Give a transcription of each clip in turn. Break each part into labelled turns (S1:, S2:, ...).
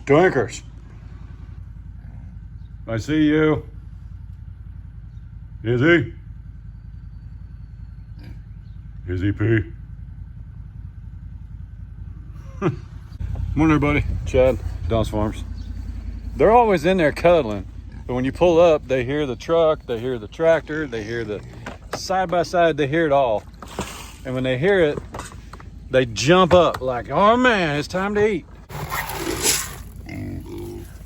S1: Stinkers. I see you. Izzy? Izzy P. Morning, everybody. Chad, Doss Farms. They're always in there cuddling, but when you pull up, they hear the truck, they hear the tractor, they hear the side by side, they hear it all. And when they hear it, they jump up like, oh man, it's time to eat.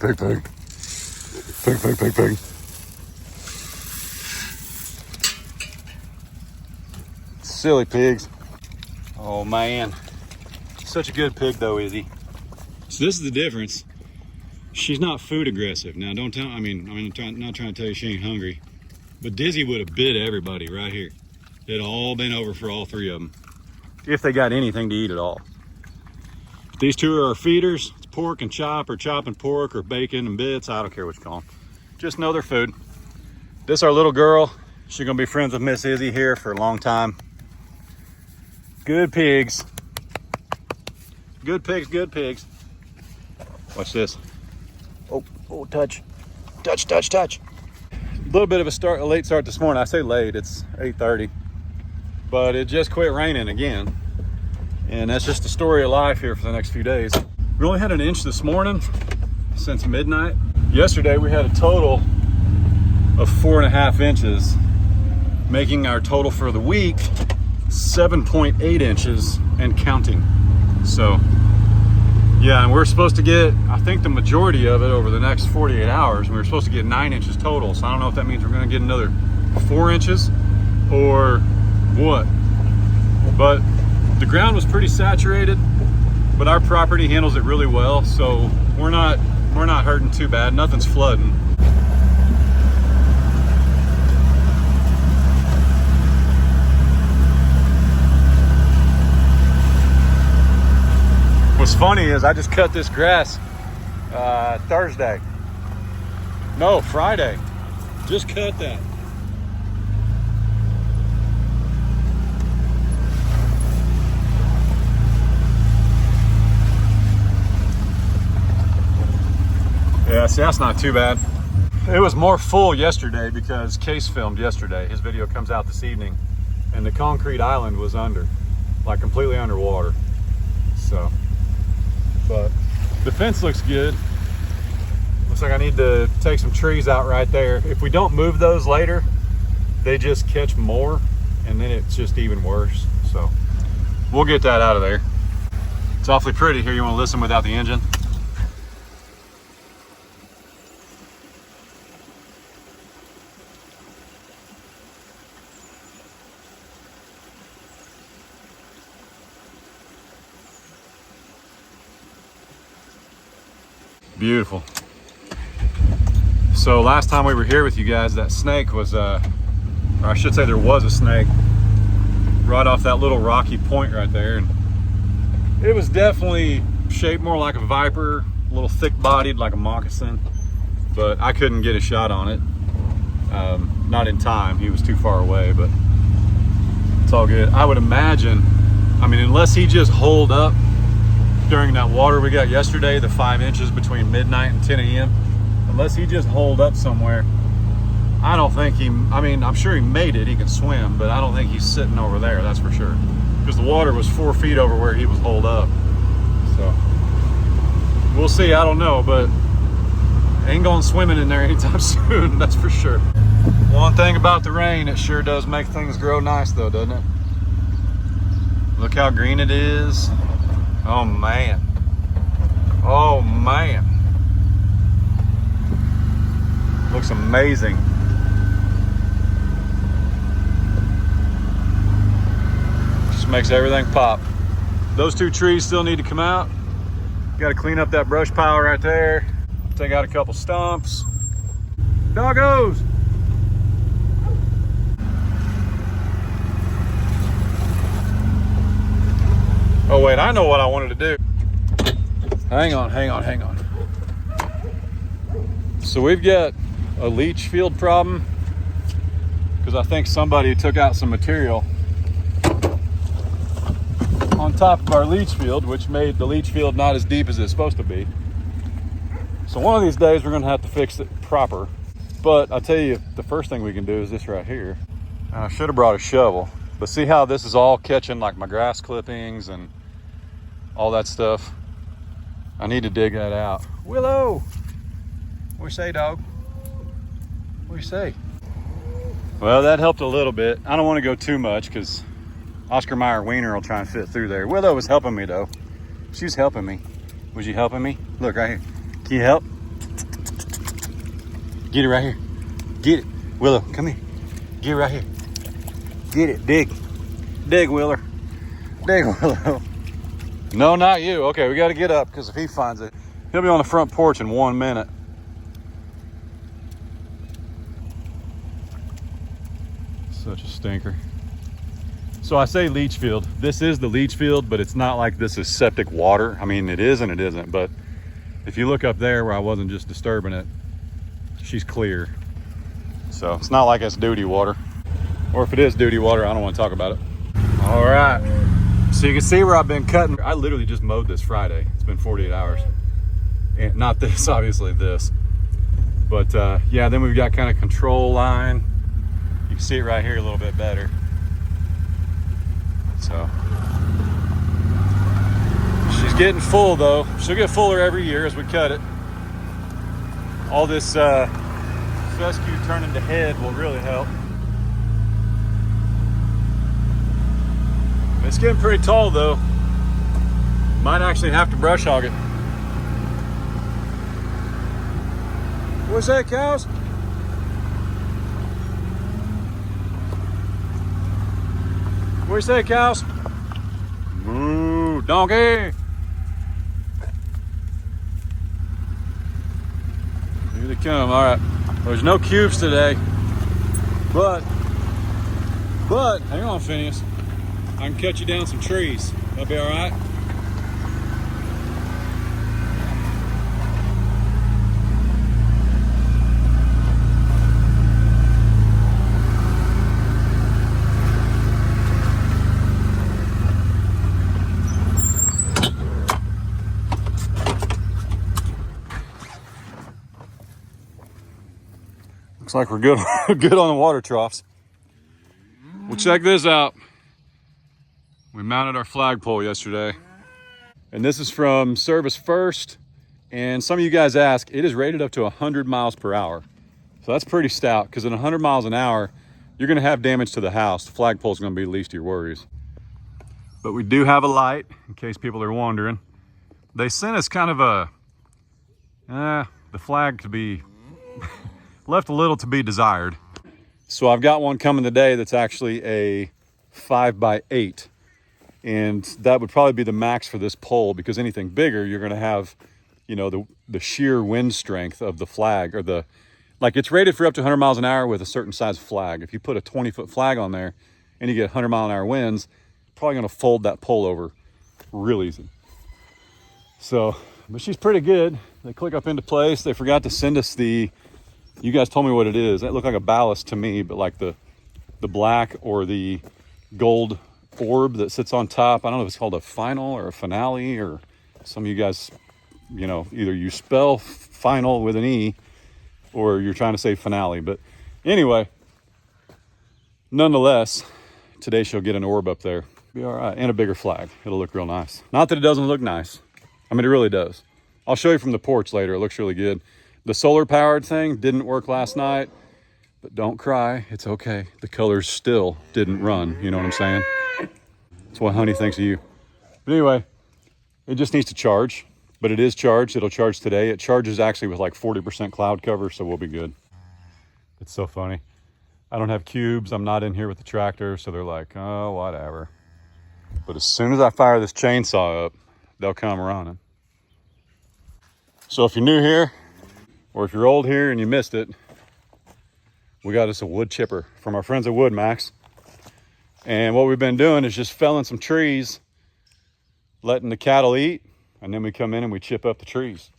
S1: Pig, pig. Pig, pig, pig, pig. Silly pigs. Oh man. Such a good pig though, Izzy. So this is the difference. She's not food aggressive. Now don't tell, I'm not trying to tell you she ain't hungry, but Dizzy would have bit everybody right here. It'd all been over for all three of them, if they got anything to eat at all. These two are our feeders. It's pork and chop, or chop and pork, or bacon and bits. I don't care what you call them. Just know they're food. This our little girl. She's gonna be friends with Miss Izzy here for a long time. Good pigs. Good pigs, good pigs. Watch this. Oh, touch. Touch, touch, touch. A little bit of a late start this morning. I say late, it's 8:30. But it just quit raining again. And that's just the story of life here for the next few days. We only had an inch this morning since midnight. Yesterday we had a total of 4.5 inches, making our total for the week 7.8 inches and counting. So yeah, and we're supposed to get, I think, the majority of it over the next 48 hours. We were supposed to get 9 inches total. So I don't know if that means we're gonna get another 4 inches or what. But the ground was pretty saturated, but our property handles it really well. So we're not hurting too bad. Nothing's flooding. What's funny is I just cut this grass Friday. Just cut that. Yeah, see, that's not too bad. It was more full yesterday because Case filmed yesterday. His video comes out this evening, and the concrete island was like completely underwater. So, but the fence looks good. Looks like I need to take some trees out right there. If we don't move those later, they just catch more, and then it's just even worse. So we'll get that out of there. It's awfully pretty here. You want to listen without the engine? Beautiful. So last time we were here with you guys, that snake was, or I should say there was a snake right off that little rocky point right there. And it was definitely shaped more like a viper, a little thick bodied like a moccasin, but I couldn't get a shot on it. Not in time, he was too far away, but it's all good. I would imagine, unless he just holed up during that water we got yesterday, the 5 inches between midnight and 10 a.m. Unless he just holed up somewhere, I don't think I'm sure he made it, he can swim, but I don't think he's sitting over there, that's for sure. Because the water was 4 feet over where he was holed up. So, we'll see, I don't know, but ain't going swimming in there anytime soon, that's for sure. One thing about the rain, it sure does make things grow nice though, doesn't it? Look how green it is. Oh man. Oh man. Looks amazing. Just makes everything pop. Those two trees still need to come out. Got to clean up that brush pile right there. Take out a couple stumps. Doggos! Oh wait, I know what I wanted to do. Hang on. So we've got a leach field problem because I think somebody took out some material on top of our leach field, which made the leach field not as deep as it's supposed to be. So one of these days we're gonna have to fix it proper. But I'll tell you, the first thing we can do is this right here. I should have brought a shovel, but see how this is all catching like my grass clippings and all that stuff? I need to dig that out. Willow, what do you say, dog? What do you say? Well, that helped a little bit. I don't want to go too much because Oscar Mayer Wiener will try and fit through there. Willow was helping me though. She was helping me. Was you helping me? Look right here. Can you help? Get it right here. Get it. Willow, come here. Get it right here. Get it. Dig. Dig, Willer. Dig, Willow. No, not you. Okay, we got to get up because if he finds it, he'll be on the front porch in 1 minute. Such a stinker. So I say leach field. This is the leach field, but it's not like this is septic water. I mean, it is and it isn't, but if you look up there where I wasn't just disturbing it, she's clear. So it's not like it's duty water. Or if it is duty water, I don't want to talk about it. All right. So you can see where I've been cutting. I literally just mowed this Friday. It's been 48 hours. And not this, obviously this. But yeah, then we've got kind of control line. You can see it right here a little bit better. So she's getting full though. She'll get fuller every year as we cut it. All this fescue turning to head will really help. It's getting pretty tall though. Might actually have to brush hog it. What's that, cows? What do you say, cows? Moo, donkey. Here they come. All right. There's no cubes today, but hang on, Phineas. I can cut you down some trees. That'll be all right. Looks like we're good, good on the water troughs. Well, check this out. We mounted our flagpole yesterday. And this is from Service First. And some of you guys ask, it is rated up to 100 miles per hour. So that's pretty stout, because at 100 miles an hour, you're gonna have damage to the house. The flagpole's gonna be the least of your worries. But we do have a light, in case people are wondering. They sent us kind of a, the flag could be left a little to be desired. So I've got one coming today that's actually a 5x8. And that would probably be the max for this pole, because anything bigger, you're gonna have, you know, the sheer wind strength of the flag, or the, like it's rated for up to 100 miles an hour with a certain size flag. If you put a 20-foot flag on there and you get 100 mile an hour winds, probably gonna fold that pole over real easy. So, but she's pretty good. They click up into place. They forgot to send us the, you guys told me what it is. That looked like a ballast to me, but like the black or the gold orb that sits on top. I don't know if it's called a final or a finale, or some of you guys, you know, either you spell final with an E or you're trying to say finale. But anyway, nonetheless, today she'll get an orb up there. Be all right. And a bigger flag. It'll look real nice. Not that it doesn't look nice. I mean, it really does. I'll show you from the porch later. It looks really good. The solar powered thing didn't work last night, but don't cry. It's okay. The colors still didn't run. You know what I'm saying? That's what Honey thinks of you. But anyway, it just needs to charge, but it is charged. It'll charge today. It charges actually with like 40% cloud cover, so we'll be good. It's so funny. I don't have cubes. I'm not in here with the tractor, so they're like, oh, whatever. But as soon as I fire this chainsaw up, they'll come running. So if you're new here, or if you're old here and you missed it, we got us a wood chipper from our friends at Wood Max. And what we've been doing is just felling some trees, letting the cattle eat, and then we come in and we chip up the trees.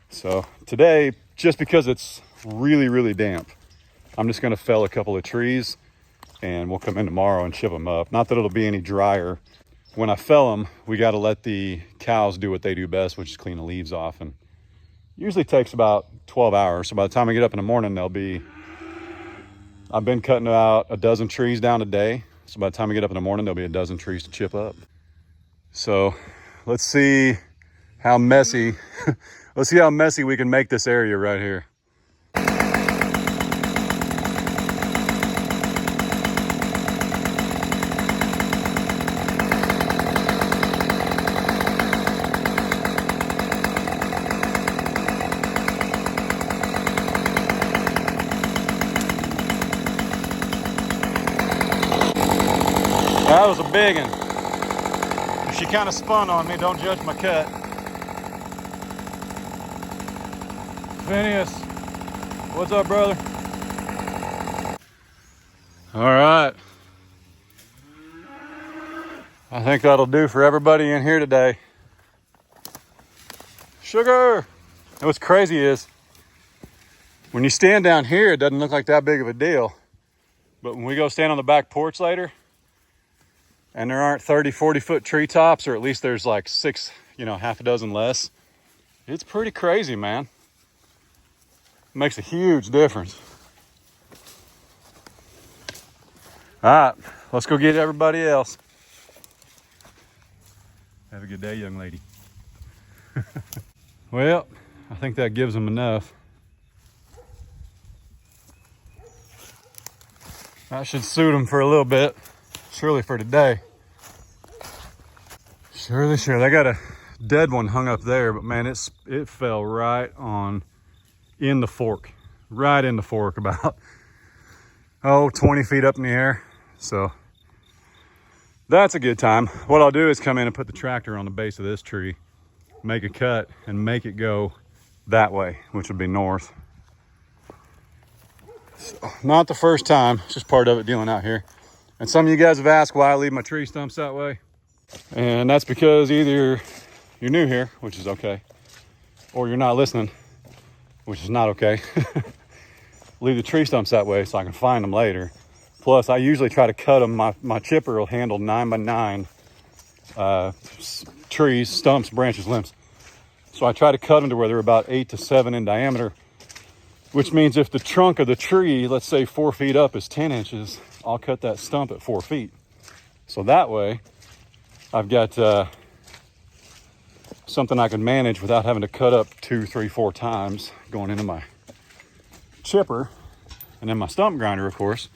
S1: So today, just because it's really, really damp, I'm just gonna fell a couple of trees and we'll come in tomorrow and chip them up. Not that it'll be any drier. When I fell them, we gotta let the cows do what they do best, which is clean the leaves off and Usually takes about 12 hours. So by the time I get up in the morning, I've been cutting about a dozen trees down a day. So by the time I get up in the morning, there'll be a dozen trees to chip up. So let's see how messy, let's see how messy we can make this area right here. That was a big one. She kind of spun on me. Don't judge my cut. Phineas, what's up, brother? All right. I think that'll do for everybody in here today. Sugar! And what's crazy is, when you stand down here, it doesn't look like that big of a deal. But when we go stand on the back porch later, and there aren't 30, 40 foot treetops, or at least there's like six, half a dozen less, it's pretty crazy, man. It makes a huge difference. All right, let's go get everybody else. Have a good day, young lady. Well, I think that gives them enough. That should suit them for a little bit. Surely for today. Surely. They got a dead one hung up there, but man, it fell right in the fork. Right in the fork, about 20 feet up in the air. So that's a good time. What I'll do is come in and put the tractor on the base of this tree, make a cut, and make it go that way, which would be north. So, not the first time, it's just part of it dealing out here. And some of you guys have asked why I leave my tree stumps that way. And that's because either you're new here, which is okay, or you're not listening, which is not okay. Leave the tree stumps that way so I can find them later. Plus, I usually try to cut them. My chipper will handle 9x9 trees, stumps, branches, limbs. So I try to cut them to where they're about 8 to 7 in diameter, which means if the trunk of the tree, let's say 4 feet up, is 10 inches, I'll cut that stump at 4 feet. So that way, I've got something I can manage without having to cut up 2, 3, 4 times going into my chipper. And then my stump grinder, of course,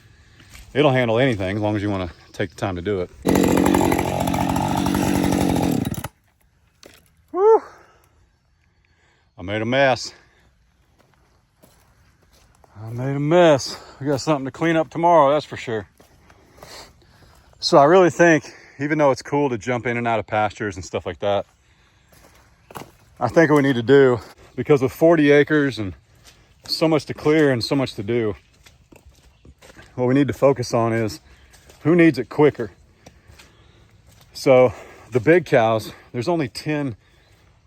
S1: it'll handle anything as long as you want to take the time to do it. Whew. I made a mess. We got something to clean up tomorrow, that's for sure. So I really think, even though it's cool to jump in and out of pastures and stuff like that, I think what we need to do, because with 40 acres and so much to clear and so much to do, what we need to focus on is who needs it quicker. So the big cows, there's only 10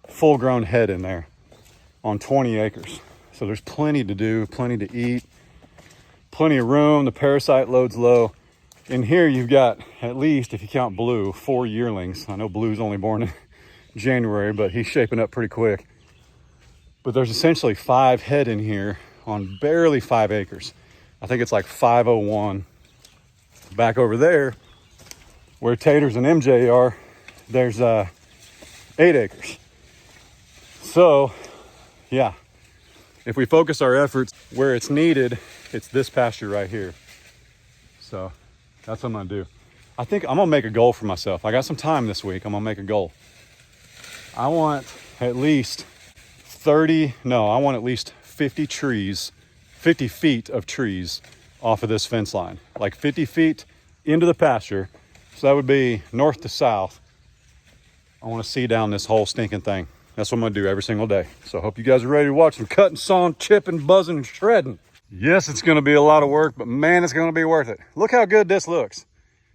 S1: full-grown head in there on 20 acres. So there's plenty to do, plenty to eat, plenty of room. The parasite load's low. In here, you've got, at least, if you count Blue, 4 yearlings. I know Blue's only born in January, but he's shaping up pretty quick. But there's essentially 5 head in here on barely 5 acres. I think it's like 501. Back over there, where Taters and MJ are, there's 8 acres. So, yeah. If we focus our efforts where it's needed, it's this pasture right here. So that's what I'm gonna do. I think I'm gonna make a goal for myself. I got some time this week. I'm gonna make a goal. I want at least 50 trees, 50 feet of trees off of this fence line. Like 50 feet into the pasture. So that would be north to south. I wanna see down this whole stinking thing. That's what I'm gonna do every single day. So I hope you guys are ready to watch some cutting, sawing, chipping, buzzing, and shredding. Yes, it's gonna be a lot of work, but man, it's gonna be worth it. Look how good this looks.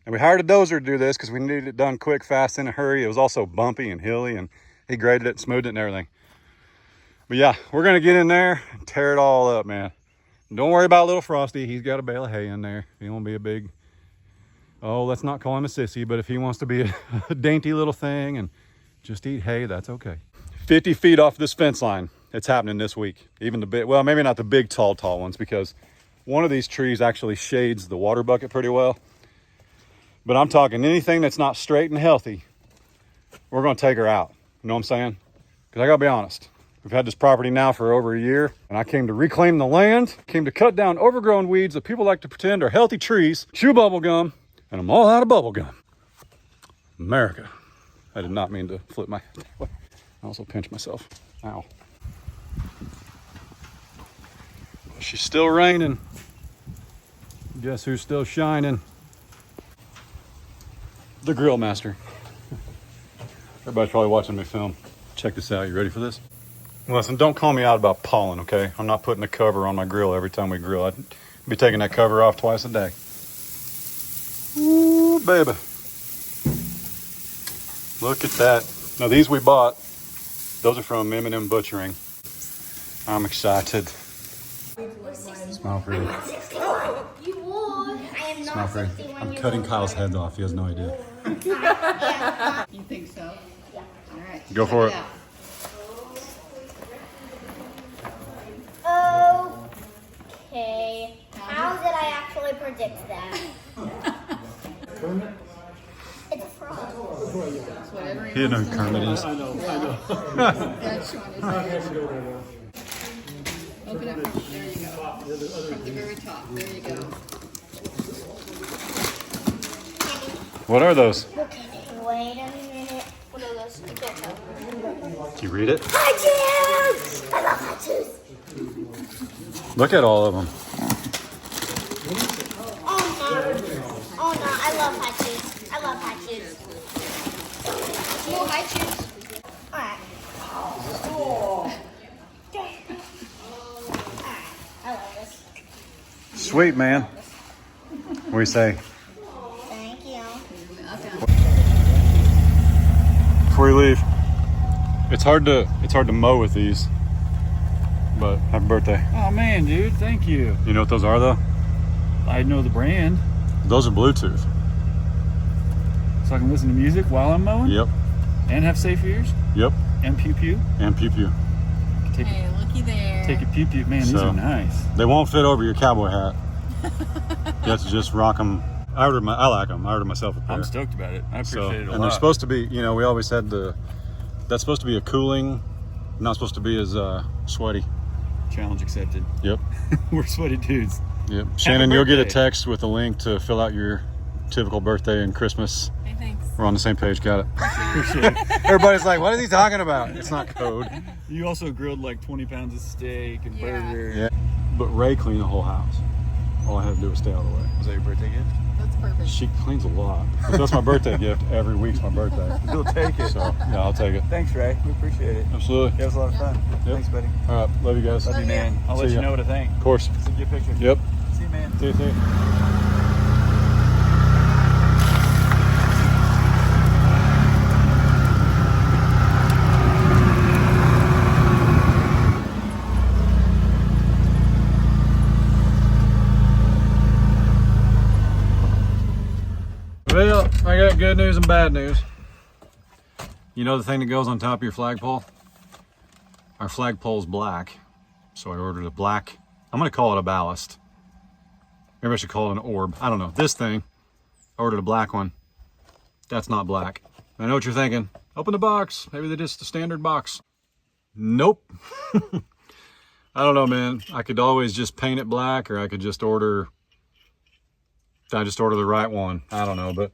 S1: And we hired a dozer to do this because we needed it done quick, fast, in a hurry. It was also bumpy and hilly, and he graded it, smoothed it, and everything. But yeah, we're gonna get in there and tear it all up, man. Don't worry about little Frosty. He's got a bale of hay in there. He won't be a big, let's not call him a sissy, but if he wants to be a dainty little thing and just eat hay, that's okay. 50 feet off this fence line. it's happening this week. Even the big, well, maybe not the big, tall ones, because one of these trees actually shades the water bucket pretty well. But I'm talking anything that's not straight and healthy, we're going to take her out. You know what I'm saying? Because I got to be honest. We've had this property now for over a year, and I came to reclaim the land, came to cut down overgrown weeds that people like to pretend are healthy trees, chew bubble gum, and I'm all out of bubble gum. America. I did not mean to flip my head that way. I also pinched myself. Ow. She's still raining. Guess who's still shining? The grill master. Everybody's probably watching me film. Check this out. You ready for this? Listen, don't call me out about pollen, okay? I'm not putting a cover on my grill every time we grill. I'd be taking that cover off twice a day. Ooh, baby. Look at that. Now, these we bought. Those are from M&M Butchering. I'm excited. Smile for you.
S2: You would. I am
S1: Smile
S2: not
S1: for you.
S2: 61
S1: I'm
S2: years
S1: cutting
S2: old.
S1: Kyle's heads off. He has no idea.
S3: You think so?
S2: Yeah.
S3: All right.
S1: Go for it.
S3: Yeah.
S2: Okay. How did I actually predict that? It's a frog.
S3: Whatever
S1: He didn't know who Kermit is.
S3: That's Sean is there. Open up. There you go. From the very top. There you go.
S1: What are those?
S2: Okay, wait a minute. What are those? I don't know.
S1: Did you read it?
S2: Hatches! I love hatches!
S1: Look at all of them.
S2: Oh no. Oh no, I love hatches. I love hatches. More hatches. Alright. Alright, I love this.
S1: Sweet, man. What do you say?
S2: Thank you.
S1: Before you leave, it's hard to mow with these, but happy birthday.
S4: Oh man, dude, thank you.
S1: You know what those are though?
S4: I know the brand,
S1: Those are Bluetooth.
S4: so I can listen to music while I'm mowing.
S1: Yep.
S4: And have safe ears.
S1: Yep.
S4: And pew pew.
S1: And pew pew.
S4: Take
S3: Hey, looky there.
S4: take a pew pew. Man, these
S1: So-
S4: are nice.
S1: They won't fit over your cowboy hat. You have to just rock them. I like them. I ordered myself a pair.
S4: I'm stoked about it. I appreciate
S1: So,
S4: it a
S1: and
S4: lot.
S1: they're supposed to be, you know, we always had that's supposed to be a cooling, not supposed to be as sweaty.
S4: Challenge accepted.
S1: Yep.
S4: We're sweaty dudes.
S1: Yep. Shannon, you'll get a
S4: birthday.
S1: text with a link to fill out your typical birthday and Christmas.
S3: Hey, thanks.
S1: We're on the same page. Got it.
S4: Appreciate it.
S1: Everybody's like, what is he talking about? It's not code.
S4: You also grilled like 20 pounds of steak and
S3: Yeah.
S4: burger.
S1: Yeah. But Ray cleaned the whole house. All I had to do was stay out of the way.
S4: Was that your birthday gift?
S3: That's perfect.
S1: She cleans a lot. But that's my birthday gift. Every week's my birthday.
S4: You'll take it.
S1: So, yeah, I'll take it.
S4: Thanks, Ray. We appreciate it.
S1: Absolutely.
S4: It was a lot of fun. Thanks, buddy.
S1: All right. Love you guys.
S4: Love you, man. I'll let
S1: See
S4: you
S1: ya.
S4: know what I think.
S1: Of course.
S4: Send you a picture.
S1: Yep.
S4: See you, man.
S1: See you. Well, I got good news and bad news. You know the thing that goes on top of your flagpole? Our flagpole's black, so I ordered a black, I'm gonna call it a ballast. Everybody should call it an orb. I don't know. This thing, I ordered a black one. That's not black. I know what you're thinking. Open the box. Maybe they're just a standard box. Nope. I don't know, man. I could always just paint it black, or I could just order the right one. I don't know, but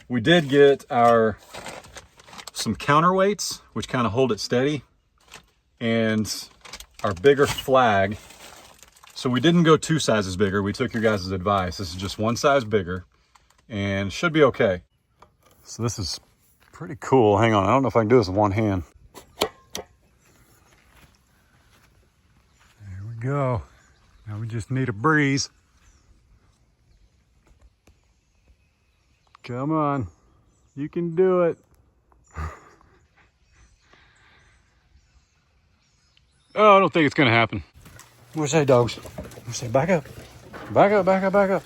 S1: we did get some counterweights, which kind of hold it steady, and our bigger flag. So we didn't go 2 sizes bigger. We took your guys' advice. This is just 1 size bigger and should be okay. So this is pretty cool. Hang on, I don't know if I can do this with one hand. There we go. Now we just need a breeze. Come on, you can do it. Oh, I don't think it's gonna happen. What do you say, dogs? What do you say, back up. Back up, back up, back up.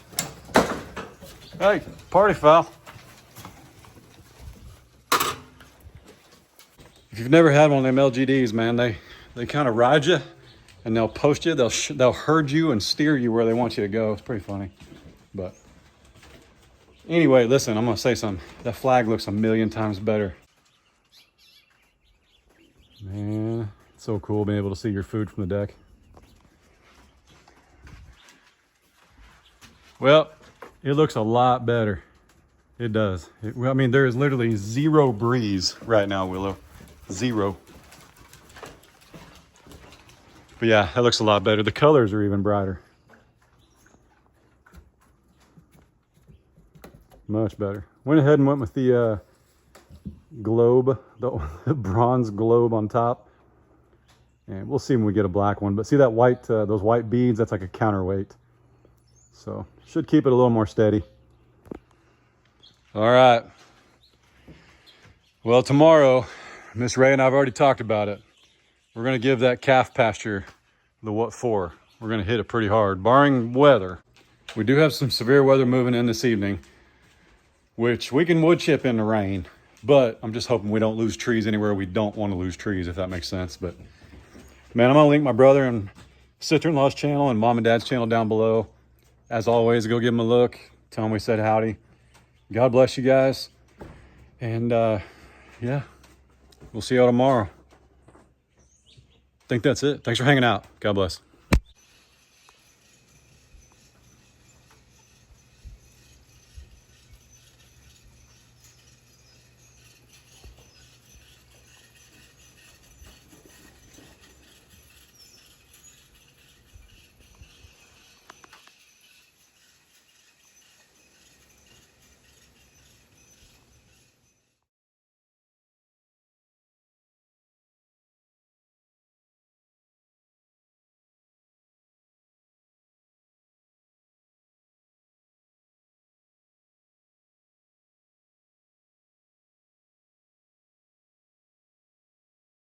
S1: Hey, party foul. If you've never had one of them LGDs, man, They kind of ride you, and they'll post you. They'll herd you and steer you where they want you to go. It's pretty funny. But anyway, listen, I'm gonna say something. That flag looks a million times better. Man, it's so cool being able to see your food from the deck. Well, it looks a lot better. It does. I mean, there is literally zero breeze right now, Willow. Zero. But yeah, that looks a lot better. The colors are even brighter. Much better. Went ahead and went with the globe, the bronze globe on top. And we'll see when we get a black one. But see that white, those white beads, that's like a counterweight. So should keep it a little more steady. All right. Well, tomorrow, Miss Ray and I have already talked about it. We're going to give that calf pasture the what for. We're going to hit it pretty hard, barring weather. We do have some severe weather moving in this evening, which we can wood chip in the rain, but I'm just hoping we don't lose trees anywhere we don't want to lose trees, if that makes sense. But man, I'm going to link my brother and sister-in-law's channel and mom and dad's channel down below. As always, go give them a look. Tell them we said howdy. God bless you guys. And yeah, we'll see y'all tomorrow. I think that's it. Thanks for hanging out. God bless.